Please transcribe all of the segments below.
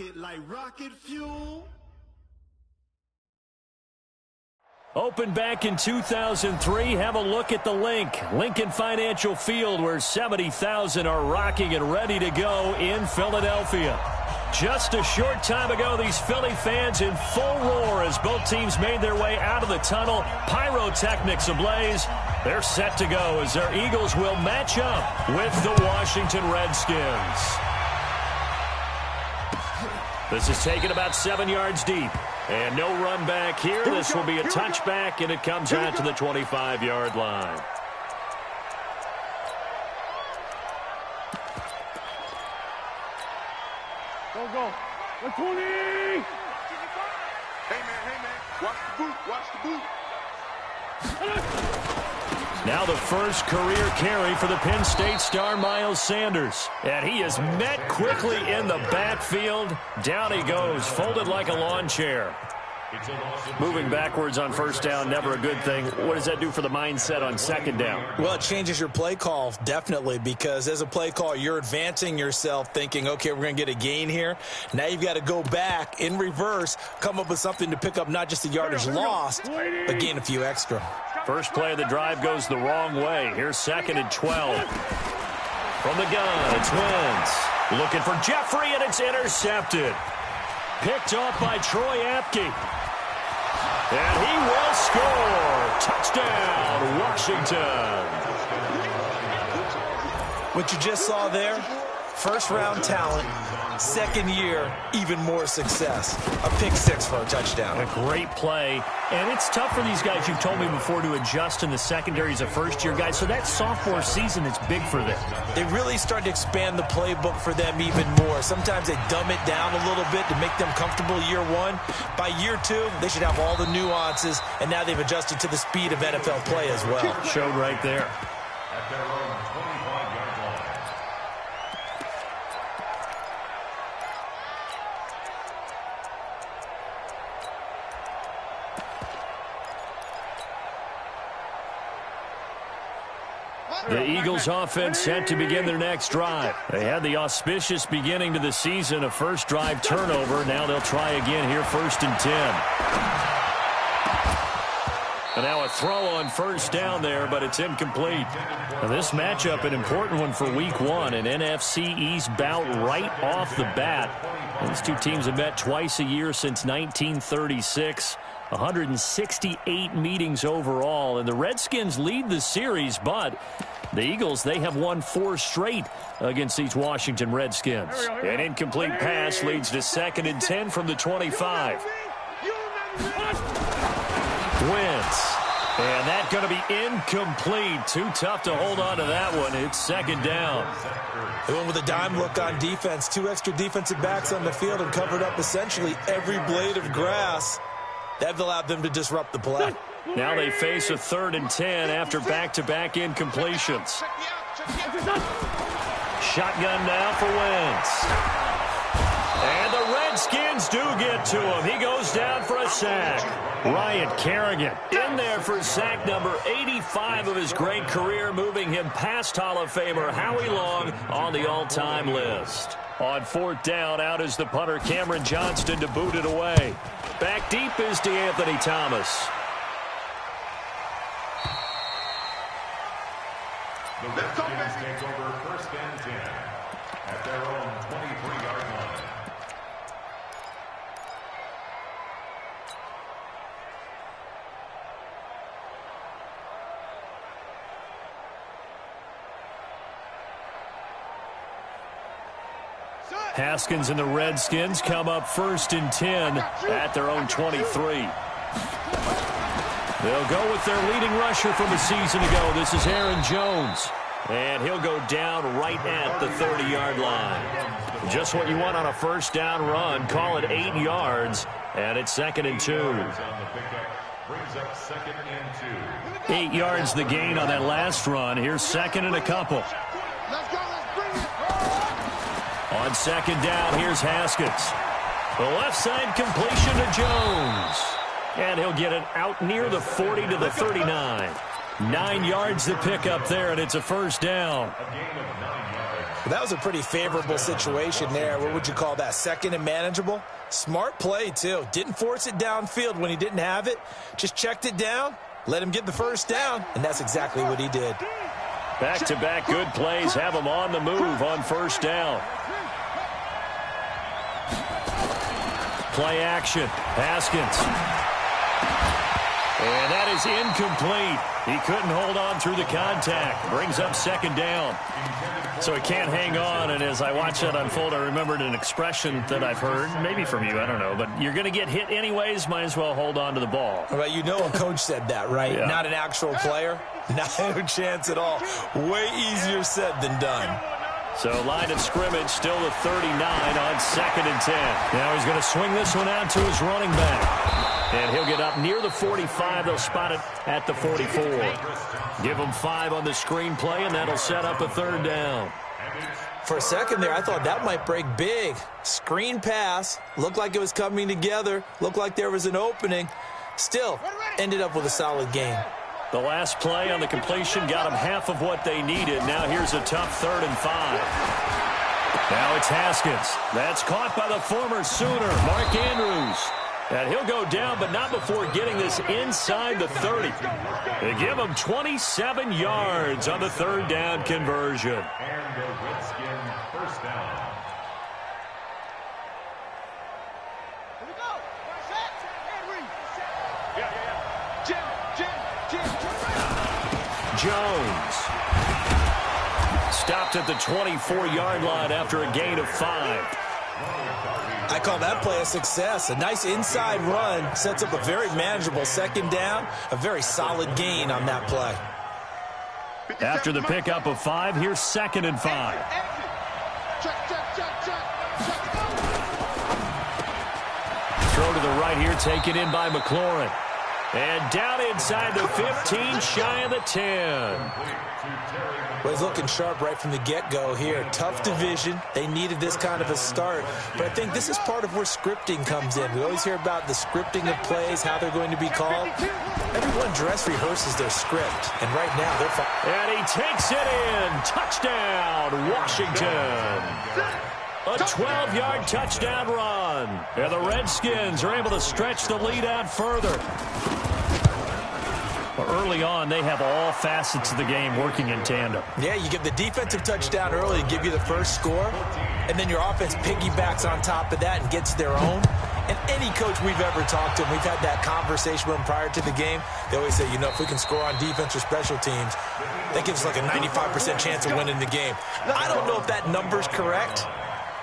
it like rocket fuel. Opened back in 2003, have a look at the Lincoln Financial Field, where 70,000 are rocking and ready to go in Philadelphia. Just a short time ago, these Philly fans in full roar as both teams made their way out of the tunnel. Pyrotechnics ablaze. They're set to go as their Eagles will match up with the Washington Redskins. This is taken about 7 yards deep. And no run back here. This will be a touchback, and it comes out to the 25-yard line. Go. 20! Hey, man. Watch the boot. Now the first career carry for the Penn State star Miles Sanders. And he is met quickly in the backfield. Down he goes, folded like a lawn chair. Moving backwards on first down, never a good thing. What does that do for the mindset on second down? Well, it changes your play call, definitely, because as a play call, you're advancing yourself thinking, okay, we're going to get a gain here. Now you've got to go back in reverse, come up with something to pick up not just the yardage lost, but gain a few extra. First play of the drive goes the wrong way. Here's 2nd and 12. From the gun, it's Wentz. Looking for Jeffrey, and it's intercepted. Picked off by Troy Apke. And he will score. Touchdown, Washington. What you just saw there, first-round talent, second year, even more success. A pick six for a touchdown. A great play. And it's tough for these guys, you've told me before, to adjust in the secondary as a first-year guy. So that sophomore season is big for them. They really started to expand the playbook for them even more. Sometimes they dumb it down a little bit to make them comfortable year one. By year two, they should have all the nuances, and now they've adjusted to the speed of NFL play as well. Showed right there. At their own 25-yard line. The Eagles offense set to begin their next drive. They had the auspicious beginning to the season, a first drive turnover. Now they'll try again here, 1st and 10. And now a throw on first down there, but it's incomplete. Now this matchup, an important one for week one, an NFC East bout right off the bat. These two teams have met twice a year since 1936. 168 meetings overall, and the Redskins lead the series, but the Eagles, they have won 4 straight against these Washington Redskins. An incomplete pass leads to 2nd and 10 from the 25. Wentz. And that's going to be incomplete. Too tough to hold on to that one. It's 2nd down. They went with a dime look on defense. 2 extra defensive backs on the field and covered up essentially every blade of grass. That allowed them to disrupt the play. Now they face a 3rd and 10 after back-to-back incompletions. Shotgun now for Wentz. And the Redskins do get to him. He goes down for a sack. Ryan Kerrigan in there for sack number 85 of his great career, moving him past Hall of Famer Howie Long on the all-time list. On 4th down, out is the punter Cameron Johnston to boot it away. Back deep is DeAnthony Thomas. The Redskins take over 1st and 10 at their own 23-yard line. Haskins and the Redskins come up 1st and 10 at their own 23. They'll go with their leading rusher from a season ago. This is Aaron Jones. And he'll go down right at the 30-yard line. Just what you want on a first down run. Call it 8 yards. And it's 2nd and 2. 8 yards the gain on that last run. Here's 2nd and a couple. On 2nd down, here's Haskins. The left side completion to Jones. And he'll get it out near the 40 to the 39. 9 yards to pick up there, and it's a first down. That was a pretty favorable situation there. What would you call that? Second and manageable? Smart play, too. Didn't force it downfield when he didn't have it. Just checked it down, let him get the first down, and that's exactly what he did. Back-to-back good plays have him on the move on first down. Play action. Haskins. And that is incomplete. He couldn't hold on through the contact. Brings up second down. So he can't hang on, and as I watched that unfold, I remembered an expression that I've heard, maybe from you, I don't know, but you're going to get hit anyways, might as well hold on to the ball. Well, you know a coach said that, right? Yeah. Not an actual player. No chance at all. Way easier said than done. So line of scrimmage still the 39 on second and 10. Now he's going to swing this one out to his running back. And he'll get up near the 45. They'll spot it at the 44. Give him 5 on the screen play, and that'll set up a third down. For a second there, I thought that might break big. Screen pass. Looked like it was coming together. Looked like there was an opening. Still, ended up with a solid gain. The last play on the completion got them half of what they needed. Now here's a tough 3rd and 5. Now it's Haskins. That's caught by the former Sooner, Mark Andrews. And he'll go down, but not before getting this inside the 30. They give him 27 yards on the 3rd down conversion. And the Redskin first down. Here we go. Set. And read. Jones. Stopped at the 24-yard line after a gain of 5. I call that play a success. A nice inside run sets up a very manageable second down. A very solid gain on that play. After the pickup of 5, here's 2nd and 5. Throw to the right here, taken in by McLaurin. And down inside the 15, shy of the 10. Well, he's looking sharp right from the get-go here. Tough division. They needed this kind of a start. But I think this is part of where scripting comes in. We always hear about the scripting of plays, how they're going to be called. Everyone dress rehearses their script. And right now, they're fine. And he takes it in. Touchdown, Washington. A 12-yard touchdown run. And the Redskins are able to stretch the lead out further. Early on, they have all facets of the game working in tandem. Yeah, you get the defensive touchdown early to give you the first score, and then your offense piggybacks on top of that and gets their own. And any coach we've ever talked to, and we've had that conversation with them prior to the game, they always say, you know, if we can score on defense or special teams, that gives us like a 95% chance of winning the game. I don't know if that number's correct,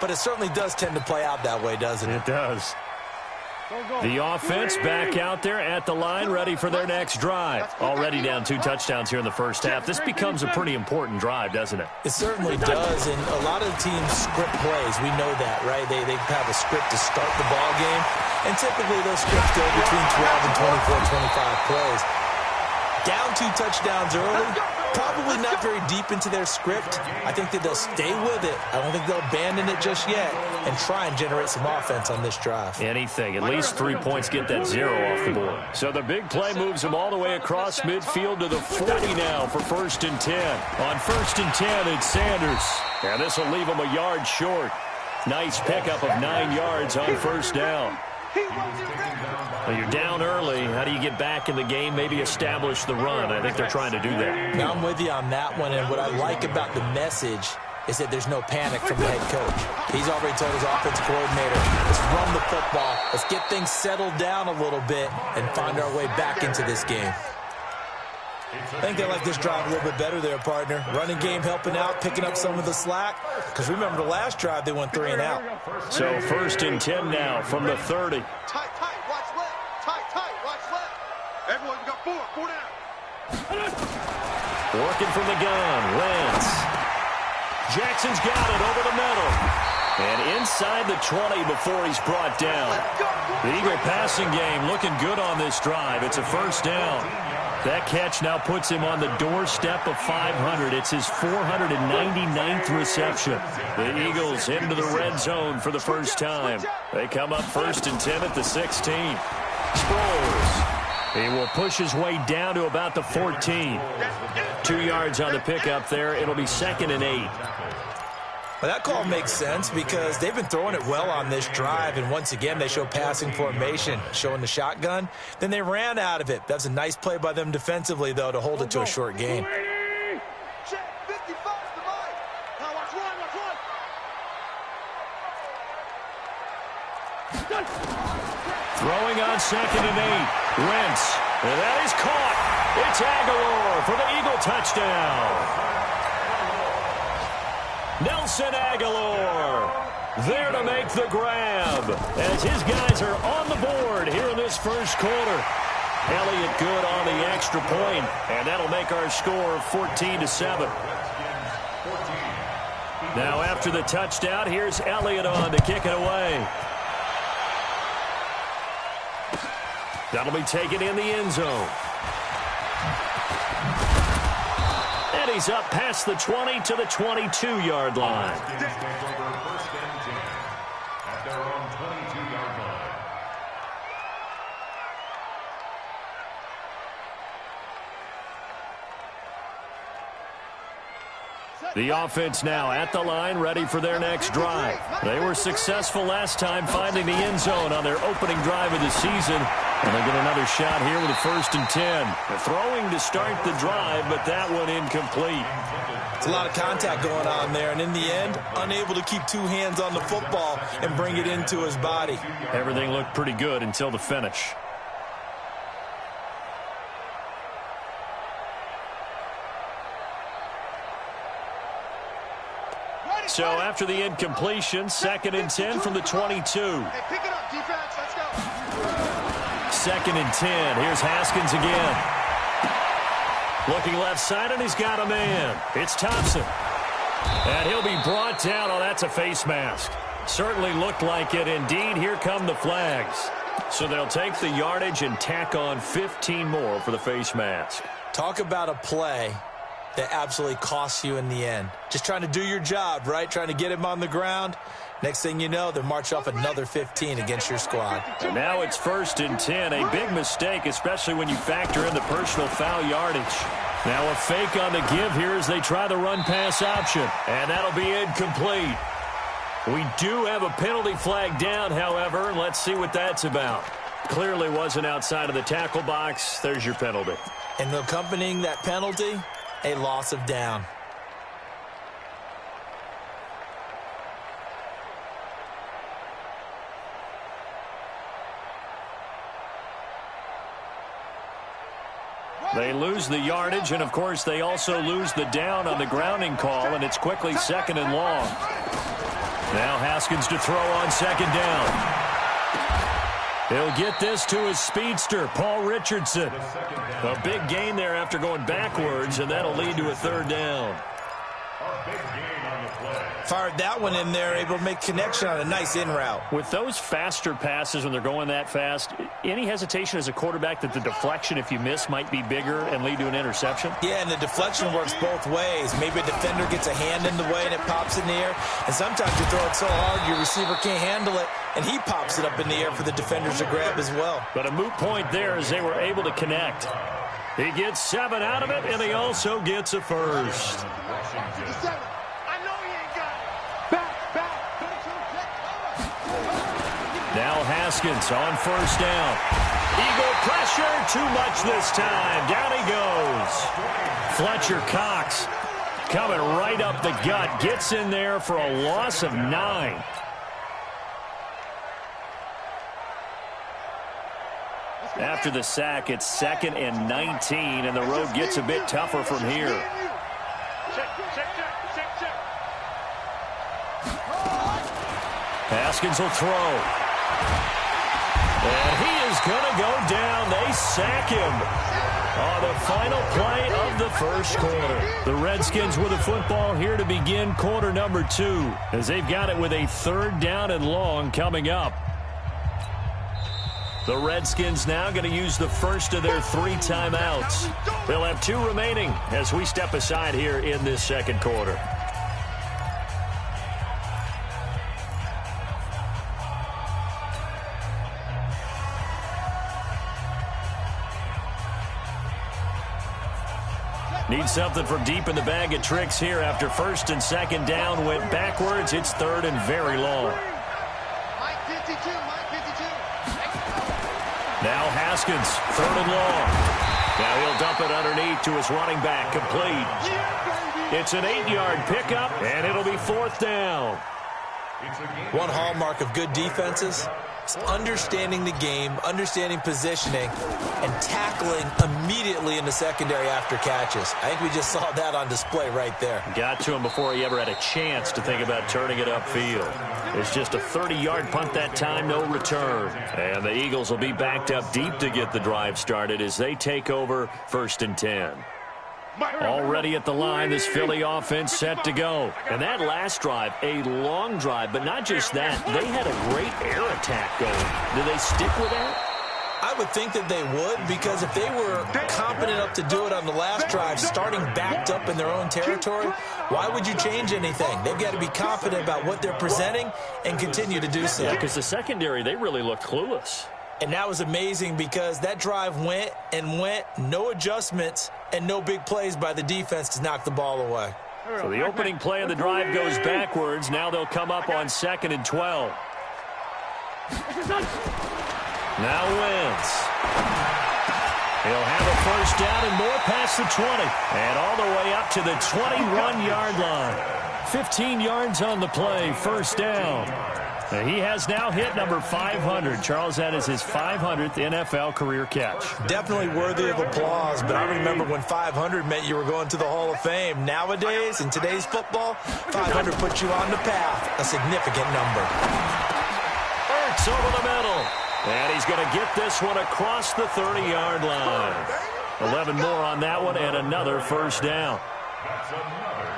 but it certainly does tend to play out that way, doesn't it? It does. The offense back out there at the line, ready for their next drive. Already down 2 touchdowns here in the first half. This becomes a pretty important drive, doesn't it? It certainly does, and a lot of the teams script plays. We know that, right? They have a script to start the ball game, and typically those scripts go between 12 and 24, 25 plays. Down 2 touchdowns early, probably not very deep into their script. I think that they'll stay with it. I don't think they'll abandon it just yet and try and generate some offense on this drive. Anything. At least 3 points, get that 0 off the board. So the big play moves them all the way across midfield to the 40 now for 1st and 10. On 1st and 10, it's Sanders. And this will leave them a yard short. Nice pickup of 9 yards on 1st down. Well, you're down early. How do you get back in the game, maybe establish the run? I think they're trying to do that. Now I'm with you on that one, and what I like about the message is that there's no panic from the head coach. He's already told his offensive coordinator, let's run the football, let's get things settled down a little bit and find our way back into this game. I think they like this drive a little bit better there, partner. Running game helping out, picking up some of the slack. Because remember the last drive, they went 3 and out. So 1st and 10 now from the 30. Tight, watch left. Tight, watch left. Everyone got 4 down. Working from the gun, Lentz. Jackson's got it over the middle. And inside the 20 before he's brought down. The Eagle passing game looking good on this drive. It's a 1st down. That catch now puts him on the doorstep of 500. It's his 499th reception. The Eagles into the red zone for the first time. They come up 1st and 10 at the 16. Sproles. He will push his way down to about the 14. 2 yards on the pickup there. It'll be 2nd and 8. Well, that call makes sense because they've been throwing it well on this drive, and once again, they show passing formation, showing the shotgun. Then they ran out of it. That's a nice play by them defensively, though, to hold it to a short gain. Check, 55 is the line. Now watch one, watch one. Throwing on 2nd and 8. Wentz. And that is caught. It's Aguilar for the Eagle touchdown. Nelson Aguilar there to make the grab as his guys are on the board here in this first quarter. Elliott good on the extra point, and that'll make our score 14-7. Now after the touchdown, here's Elliott on to kick it away. That'll be taken in the end zone. And he's up past the 20 to the 22-yard line. The offense now at the line, ready for their next drive. They were successful last time finding the end zone on their opening drive of the season. And they get another shot here with a 1st and 10. They're throwing to start the drive, but that one incomplete. It's a lot of contact going on there, and in the end, unable to keep two hands on the football and bring it into his body. Everything looked pretty good until the finish. So after the incompletion, 2nd and 10 from the 22. Hey, pick it up, defense. Let's go. 2nd and 10. Here's Haskins again. Looking left side, and he's got a man. It's Thompson. And he'll be brought down. Oh, that's a face mask. Certainly looked like it. Indeed, here come the flags. So they'll take the yardage and tack on 15 more for the face mask. Talk about a play that absolutely costs you in the end. Just trying to do your job, right? Trying to get him on the ground. Next thing you know, they march off another 15 against your squad. And now it's 1st and 10. A big mistake, especially when you factor in the personal foul yardage. Now a fake on the give here as they try the run-pass option. And that'll be incomplete. We do have a penalty flag down, however. Let's see what that's about. Clearly wasn't outside of the tackle box. There's your penalty. And accompanying that penalty, a loss of down. They lose the yardage, and of course they also lose the down on the grounding call, and it's quickly 2nd and long. Now Haskins to throw on 2nd down. He'll get this to his speedster, Paul Richardson. A big gain there after going backwards, and that'll lead to a 3rd down. Fired that one in there, able to make connection on a nice in route. With those faster passes when they're going that fast, any hesitation as a quarterback that the deflection, if you miss, might be bigger and lead to an interception? Yeah, and the deflection works both ways. Maybe a defender gets a hand in the way and it pops in the air. And sometimes you throw it so hard your receiver can't handle it, and he pops it up in the air for the defenders to grab as well. But a moot point there as they were able to connect. He gets 7 out of it, and he also gets a 1st. Now Haskins on 1st down. Eagle pressure, too much this time. Down he goes. Fletcher Cox coming right up the gut. Gets in there for a loss of 9. After the sack, it's 2nd and 19, and the road gets a bit tougher from here. Haskins will throw. And he is going to go down. They sack him on the final play of the first quarter. The Redskins with the football here to begin quarter number 2, as they've got it with a 3rd down and long coming up. The Redskins now going to use the first of their 3 timeouts. They'll have 2 remaining as we step aside here in this second quarter. Need something from deep in the bag of tricks here after first and second down went backwards. It's third and very long. Mike 52, Mike 52. Now Haskins, third and long. Now he'll dump it underneath to his running back, complete. It's an 8-yard pickup, and it'll be fourth down. One hallmark of good defenses is understanding the game, understanding positioning, and tackling immediately in the secondary after catches. I think we just saw that on display right there. Got to him before he ever had a chance to think about turning it upfield. It's just a 30-yard punt that time, no return. And the Eagles will be backed up deep to get the drive started as they take over first and 10. Already at the line, this Philly offense set to go. And that last drive, a long drive, but not just that. They had a great air attack going. Do they stick with that? I would think that they would, because if they were confident enough to do it on the last drive, starting backed up in their own territory, why would you change anything? They've got to be confident about what they're presenting and continue to do so. Yeah, because the secondary, they really looked clueless. And that was amazing because that drive went and went, no adjustments and no big plays by the defense to knock the ball away. So the opening play of the drive goes backwards. Now they'll come up on 2nd and 12. Now Wentz. He'll have a first down and more past the 20. And all the way up to the 21-yard line. 15 yards on the play, first down. He has now hit number 500. Charles, that is his 500th NFL career catch. Definitely worthy of applause, but I remember when 500 meant you were going to the Hall of Fame. Nowadays, in today's football, 500 puts you on the path, a significant number. Ertz over the middle. And he's going to get this one across the 30-yard line. 11 more on that one and another first down.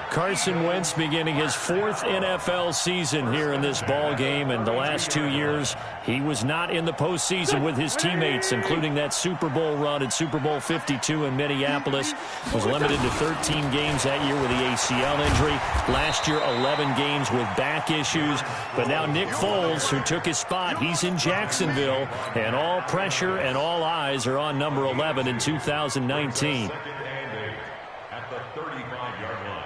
Carson Wentz beginning his 4th NFL season here in this ball game, and the last 2 years he was not in the postseason with his teammates, including that Super Bowl run in Super Bowl 52 in Minneapolis. Was limited to 13 games that year with the ACL injury. Last year 11 games with back issues. But now Nick Foles, who took his spot, he's in Jacksonville, and all pressure and all eyes are on number 11 in 2019. At the 35-yard line.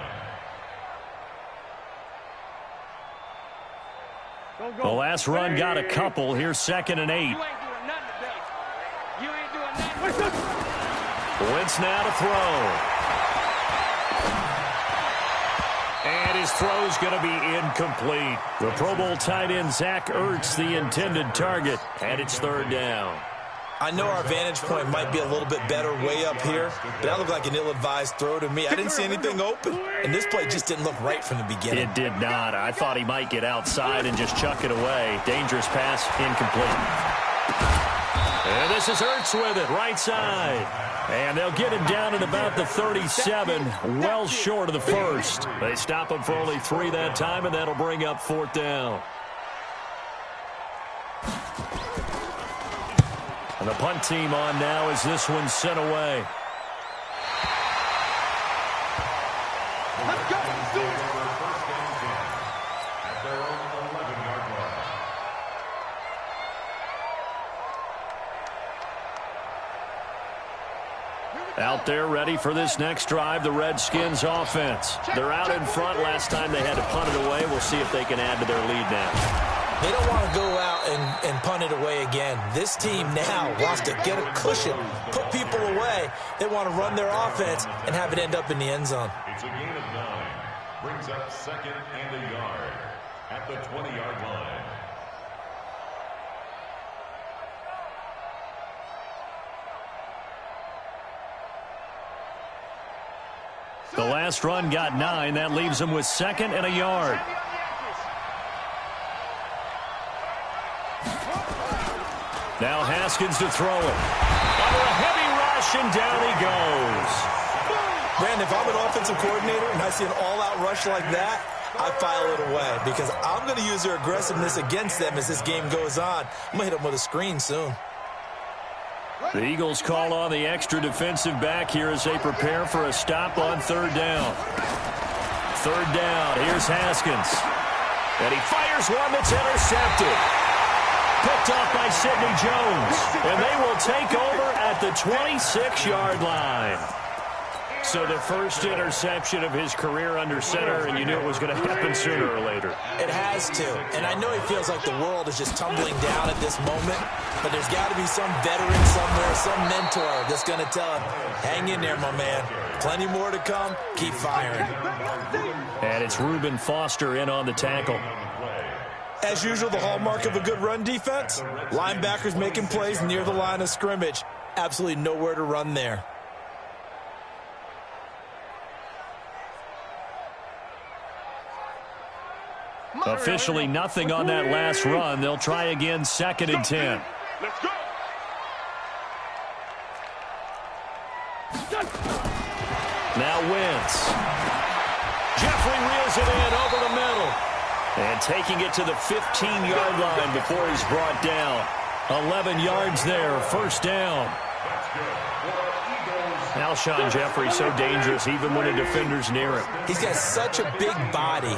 The last run got a couple. Here's 2nd and 8. You ain't doing nothing today. You ain't doing nothing. Wentz now to throw. And his throw's going to be incomplete. The Pro Bowl tight end Zach Ertz, the intended target, and it's third down. I know our vantage point might be a little bit better way up here, but that looked like an ill-advised throw to me. I didn't see anything open, and this play just didn't look right from the beginning. It did not. I thought he might get outside and just chuck it away. Dangerous pass, incomplete. And this is Ertz with it, right side. And they'll get him down at about the 37, well short of the first. They stop him for only 3 that time, and that'll bring up 4th down. And the punt team on now as this one's sent away. Let's go. Let's do it. First and 10 at their own 11-yard line. Out there ready for this next drive, the Redskins offense. They're out in front. Last time they had to punt it away. We'll see if they can add to their lead now. They don't want to go out and punt it away again. This team now wants to get a cushion, put people away. They want to run their offense and have it end up in the end zone. It's a gain of 9. Brings up 2nd and a yard at the 20-yard line. The last run got 9. That leaves them with 2nd and a yard. Now Haskins to throw it. Under a heavy rush, and down he goes. Brandon, if I'm an offensive coordinator and I see an all-out rush like that, I file it away because I'm going to use their aggressiveness against them as this game goes on. I'm going to hit them with a screen soon. The Eagles call on the extra defensive back here as they prepare for a stop on 3rd down. 3rd down, here's Haskins. And he fires one that's intercepted. Picked off by Sidney Jones. And they will take over at the 26-yard line. So the first interception of his career under center, and you knew it was going to happen sooner or later. It has to. And I know he feels like the world is just tumbling down at this moment, but there's got to be some veteran somewhere, some mentor that's going to tell him, hang in there, my man. Plenty more to come. Keep firing. And it's Reuben Foster in on the tackle. As usual, the hallmark of a good run defense, linebackers making plays near the line of scrimmage. Absolutely nowhere to run there. Officially nothing on that last run. They'll try again, 2nd and 10. Let's go. Now Wentz. Jeffrey reels it in over the middle. And taking it to the 15-yard line before he's brought down. 11 yards there, 1st down. Alshon Jeffrey so dangerous even when a defender's near him. He's got such a big body,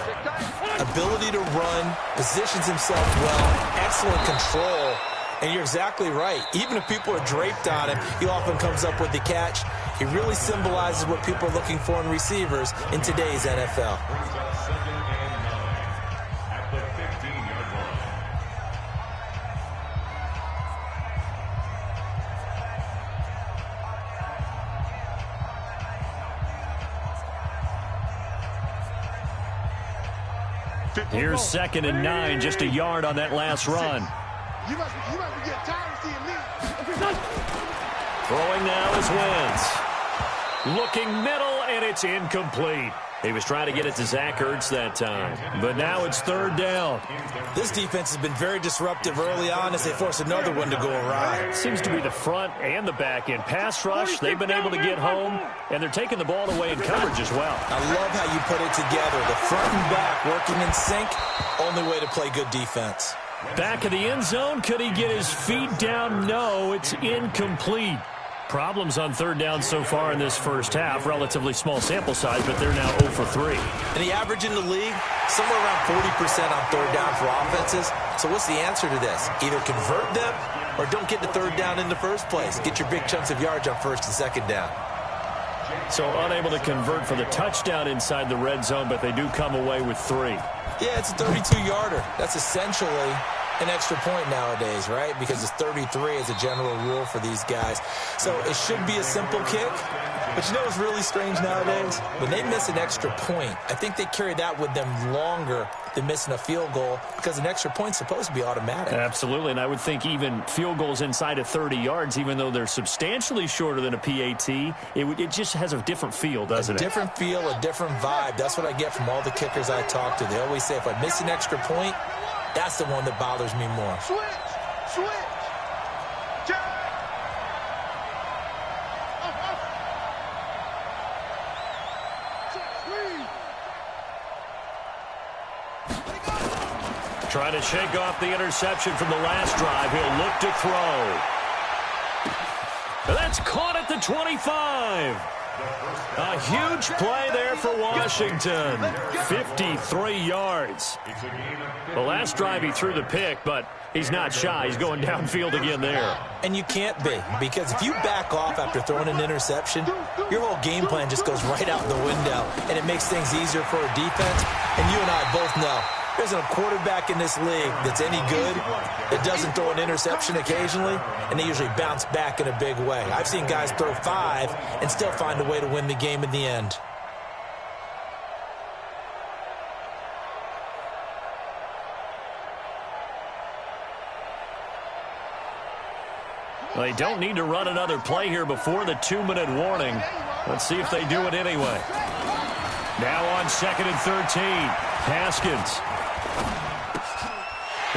ability to run, positions himself well, excellent control. And you're exactly right. Even if people are draped on him, he often comes up with the catch. He really symbolizes what people are looking for in receivers in today's NFL. Here's 2nd and 9, just a yard on that last run. You must be getting tired of seeing me. Throwing now is Wentz. Looking middle, and it's incomplete. He was trying to get it to Zach Ertz that time, but now it's 3rd down. This defense has been very disruptive early on as they force another one to go awry. Seems to be the front and the back end. Pass rush, they've been able to get home, and they're taking the ball away in coverage as well. I love how you put it together. The front and back working in sync, only way to play good defense. Back of the end zone, could he get his feet down? No, it's incomplete. Problems on 3rd down so far in this first half. Relatively small sample size, but they're now 0 for 3. And the average in the league, somewhere around 40% on 3rd down for offenses. So what's the answer to this? Either convert them or don't get to 3rd down in the first place. Get your big chunks of yards on 1st and 2nd down. So unable to convert for the touchdown inside the red zone, but they do come away with 3. Yeah, it's a 32-yarder. That's essentially an extra point nowadays, right? Because it's 33 as a general rule for these guys. So it should be a simple kick. But you know what's really strange nowadays? When they miss an extra point, I think they carry that with them longer than missing a field goal because an extra point's supposed to be automatic. Absolutely, and I would think even field goals inside of 30 yards, even though they're substantially shorter than a PAT, it just has a different feel, doesn't it? A different feel, a different vibe. That's what I get from all the kickers I talk to. They always say if I miss an extra point, that's the one that bothers me more. Switch. Trying to shake off the interception from the last drive. He'll look to throw. That's caught at the 25. A huge play there for Washington. 53 yards. The last drive he threw the pick, but he's not shy. He's going downfield again there. And you can't be, because if you back off after throwing an interception, your whole game plan just goes right out the window, and it makes things easier for a defense. And you and I both know there isn't a quarterback in this league that's any good that doesn't throw an interception occasionally, and they usually bounce back in a big way. I've seen guys throw 5 and still find a way to win the game in the end. They don't need to run another play here before the 2-minute warning. Let's see if they do it anyway. Now on 2nd and 13. Haskins.